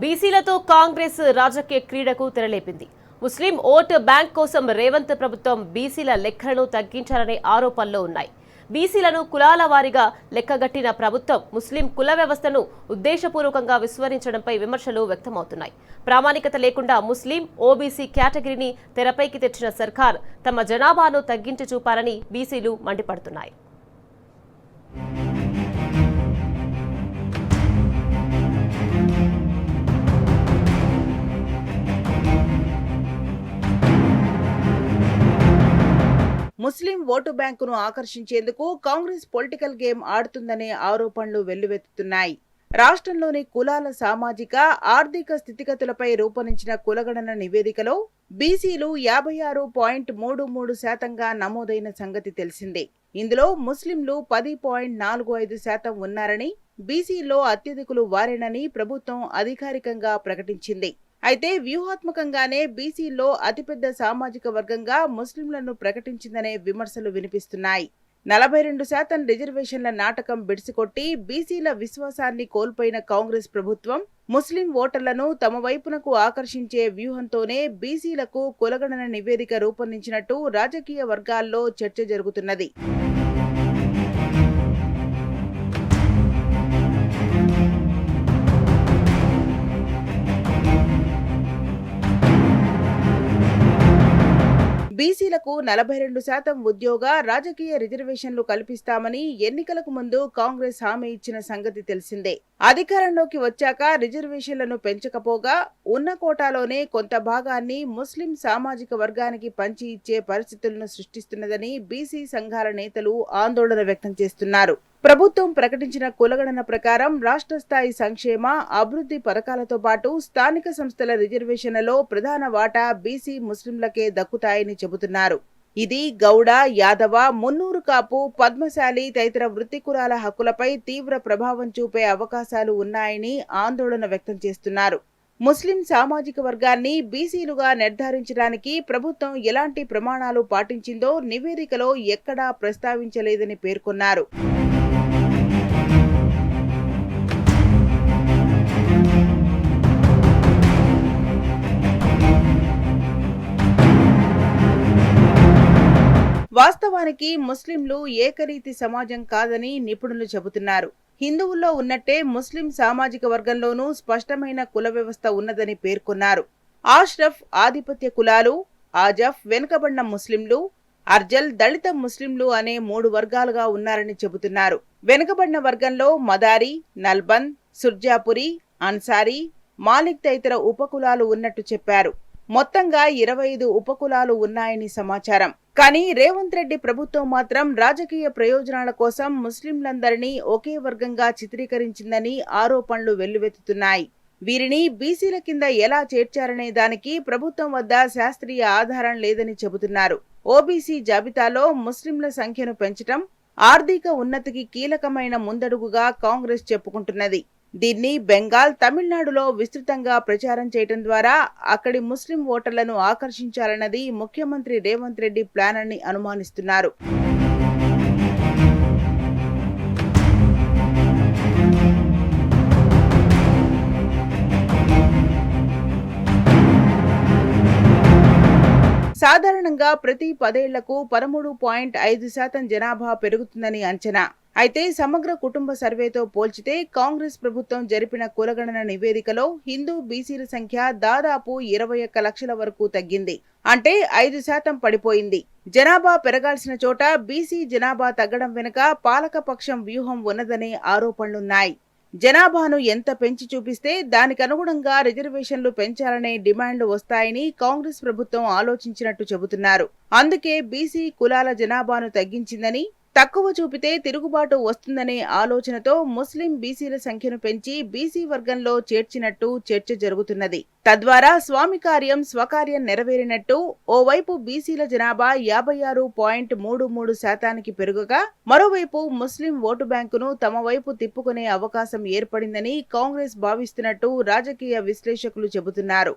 బీసీలతో కాంగ్రెస్ రాజకీయ క్రీడకు తెరలేపింది. ముస్లిం vote bank కోసం రేవంత్ ప్రభుత్వం బీసీల లెక్కలను తగ్గించాలనే ఆరోపణలు ఉన్నాయి. బీసీలను కులాల వారీగా లెక్కగట్టిన ప్రభుత్వం ముస్లిం కుల వ్యవస్థను ఉద్దేశపూర్వకంగా విస్మరించడంపై విమర్శలు వ్యక్తమవుతున్నాయి. ప్రామాణికత లేకుండా ముస్లిం, ఓబీసీ కేటగిరీని తెరపైకి తెచ్చిన సర్కార్ తమ జనాభాను తగ్గించి చూపాలని బీసీలు మండిపడుతున్నాయి. ముస్లిం ఓటు బ్యాంకును ఆకర్షించేందుకు కాంగ్రెస్ పొలిటికల్ గేమ్ ఆడుతుందనే ఆరోపణలు వెల్లువెత్తుతున్నాయి. రాష్ట్రంలోని కులాల సామాజిక, ఆర్థిక స్థితిగతులపై రూపొందించిన కులగణన నివేదికలో బీసీలు 56.33% నమోదైన సంగతి తెలిసిందే. ఇందులో ముస్లింలు 10.45% ఉన్నారని, బీసీల్లో అత్యధికులు వారేనని ప్రభుత్వం అధికారికంగా ప్రకటించింది. అయితే వ్యూహాత్మకంగానే బీసీల్లో అతిపెద్ద సామాజిక వర్గంగా ముస్లింలను ప్రకటించిందనే విమర్శలు వినిపిస్తున్నాయి. 42% రిజర్వేషన్ల నాటకం బిడిసికొట్టి బీసీల విశ్వాసాన్ని కోల్పోయిన కాంగ్రెస్ ప్రభుత్వం ముస్లిం ఓటర్లను తమ వైపునకు ఆకర్షించే వ్యూహంతోనే బీసీలకు కులగణన నివేదిక రూపొందించినట్టు రాజకీయ వర్గాల్లో చర్చ జరుగుతున్నది. బీసీలకు 42% ఉద్యోగ, రాజకీయ రిజర్వేషన్లు కల్పిస్తామని ఎన్నికలకు ముందు కాంగ్రెస్ హామీ ఇచ్చిన సంగతి తెలిసిందే. అధికారంలోకి వచ్చాక రిజర్వేషన్లను పెంచకపోగా ఉన్న కోటాలోనే కొంత భాగాన్ని ముస్లిం సామాజిక వర్గానికి పంచి ఇచ్చే పరిస్థితులను సృష్టిస్తున్నదని బీసీ సంఘాల నేతలు ఆందోళన వ్యక్తం చేస్తున్నారు. ప్రభుత్వం ప్రకటించిన కులగణన ప్రకారం రాష్ట్ర స్థాయి సంక్షేమ, అభివృద్ధి పథకాలతో పాటు స్థానిక సంస్థల రిజర్వేషన్లలో ప్రధాన వాటా బీసీ ముస్లింలకే దక్కుతాయని చెబుతున్నారు. ఇది గౌడ, యాదవ, మున్నూరు కాపు, పద్మశాలి తదితర వృత్తి కులాల హక్కులపై తీవ్ర ప్రభావం చూపే అవకాశాలు ఉన్నాయని ఆందోళన వ్యక్తం చేస్తున్నారు. ముస్లిం సామాజిక వర్గాన్ని బీసీలుగా నిర్ధారించడానికి ప్రభుత్వం ఎలాంటి ప్రమాణాలు పాటించిందో నివేదికలో ఎక్కడా ప్రస్తావించలేదని పేర్కొన్నారు. వాస్తవానికి ముస్లింలు ఏకరీతి సమాజం కాదని నిపుణులు చెబుతున్నారు. హిందువుల్లో ఉన్నట్టే ముస్లిం సామాజిక వర్గంలోనూ స్పష్టమైన కుల వ్యవస్థ ఉన్నదని పేర్కొన్నారు. ఆష్రఫ్ ఆధిపత్య కులాలు, ఆజఫ్ వెనుకబడిన ముస్లింలు, అర్జల్ దళిత ముస్లింలు అనే 3 వర్గాలుగా ఉన్నారని చెబుతున్నారు. వెనుకబడిన వర్గంలో మదారి, నల్బంద్, సుర్జాపురి, అన్సారీ, మాలిక్ తదితర ఉపకులాలు ఉన్నట్టు చెప్పారు. మొత్తంగా 25 ఉపకులాలు ఉన్నాయని సమాచారం. కానీ రేవంత్ రెడ్డి ప్రభుత్వం మాత్రం రాజకీయ ప్రయోజనాల కోసం ముస్లింలందరినీ ఒకే వర్గంగా చిత్రీకరించిందని ఆరోపణలు వెల్లువెత్తుతున్నాయి. వీరిని బీసీల కింద ఎలా చేర్చారనే దానికి ప్రభుత్వం వద్ద శాస్త్రీయ ఆధారం లేదని చెబుతున్నారు. ఓబీసీ జాబితాలో ముస్లింల సంఖ్యను పెంచడం ఆర్థిక ఉన్నతికి కీలకమైన ముందడుగుగా కాంగ్రెస్ చెప్పుకుంటున్నది. దీన్ని బెంగాల్, తమిళనాడులో విస్తృతంగా ప్రచారం చేయడం ద్వారా అక్కడి ముస్లిం ఓటర్లను ఆకర్షించాలన్నది ముఖ్యమంత్రి రేవంత్ రెడ్డి ప్లాన్ అని అనుమానిస్తున్నారు. సాధారణంగా ప్రతి 10 ఏళ్లకు 13.5% జనాభా పెరుగుతుందని అంచనా. అయితే సమగ్ర కుటుంబ సర్వేతో పోల్చితే కాంగ్రెస్ ప్రభుత్వం జరిపిన కులగణన నివేదికలో హిందూ బీసీల సంఖ్య దాదాపు 21 లక్షల వరకు తగ్గింది. అంటే 5% పడిపోయింది. జనాభా పెరగాల్సిన చోట బీసీ జనాభా తగ్గడం వెనుక పాలకపక్షం వ్యూహం ఉన్నదనే ఆరోపణలున్నాయి. జనాభాను ఎంత పెంచి చూపిస్తే దానికనుగుణంగా రిజర్వేషన్లు పెంచాలనే డిమాండ్లు వస్తాయని కాంగ్రెస్ ప్రభుత్వం ఆలోచించినట్టు చెబుతున్నారు. అందుకే బీసీ కులాల జనాభాను తగ్గించిందని, తక్కువ చూపితే తిరుగుబాటు వస్తుందనే ఆలోచనతో ముస్లిం బీసీల సంఖ్యను పెంచి బీసీ వర్గంలో చేర్చినట్టు చర్చ జరుగుతున్నది. తద్వారా స్వామి కార్యం స్వకార్యం నెరవేరినట్టు ఓవైపు బీసీల జనాభా 56.33% పెరుగగా, మరోవైపు ముస్లిం ఓటు బ్యాంకును తమ వైపు తిప్పుకునే అవకాశం ఏర్పడిందని కాంగ్రెస్ భావిస్తున్నట్టు రాజకీయ విశ్లేషకులు చెబుతున్నారు.